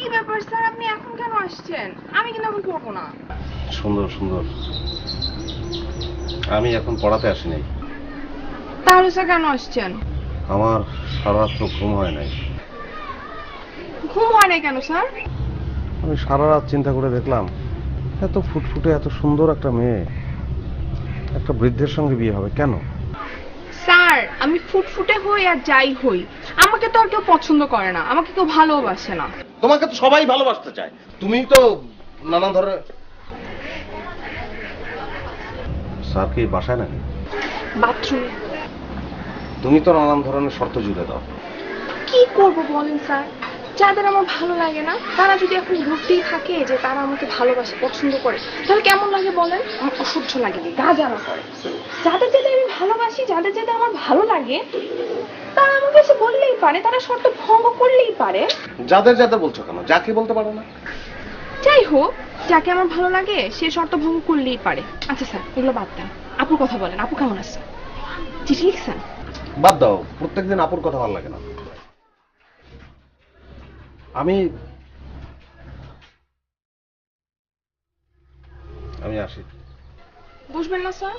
কি ব্যাপার স্যার, আপনি এখন কেন আসছেন? আমি কিন্তু এখন পড়বো না। সুন্দর সুন্দর, আমি এখন পড়াতে আসি নাই। তাহলে স্যার কেন আসছেন? আমার সারা রাত ঘুম হয় নাই। ঘুম হয় নাই কেন স্যার? আমি সারা রাত চিন্তা করে দেখলাম, এত ফুটফুটে এত সুন্দর একটা মেয়ে একটা বৃদ্ধের সঙ্গে বিয়ে হবে কেন? স্যার আমি ফুটফুটে হই আর যাই হই, আমাকে তো আর কেউ পছন্দ করে না, আমাকে কেউ ভালোবাসে না। তোমাকে তো সবাই ভালোবাসতে চায়, তুমি তো নানান ধরনের। স্যার কি বাসায় নাকি? বাথরুমে। তুমি তো নানান ধরনের শর্ত জুড়ে দাও। কি করব বলেন স্যার, যাদের আমার ভালো লাগে না তারা যদি এখন ঘুরতেই থাকে যে তারা আমাকে ভালোবাসে পছন্দ করে, তাহলে কেমন লাগে বলেন? আমার অসহ্য লাগে, গা জ্বালা করে। যাদের যাদের আমি ভালোবাসি, যাদের যাদের আমার ভালো লাগে, তারা আমাকে এসে বললেই পারে, তারা শর্ত ভঙ্গ করলেই পারে। যাদের যাদের বলছো কেন, যাকে বলতে পারো না? যাই হোক, যাকে আমার ভালো লাগে সে শর্ত ভঙ্গ করলেই পারে। আচ্ছা স্যার এগুলো বাদ দেন, আপুর কথা বলেন, আপু কেমন আছে? চিঠি লিখছেন? বাদ দাও, প্রত্যেকদিন আপুর কথা ভালো লাগে না। আমি আমি আসি। বুঝবেন না স্যার?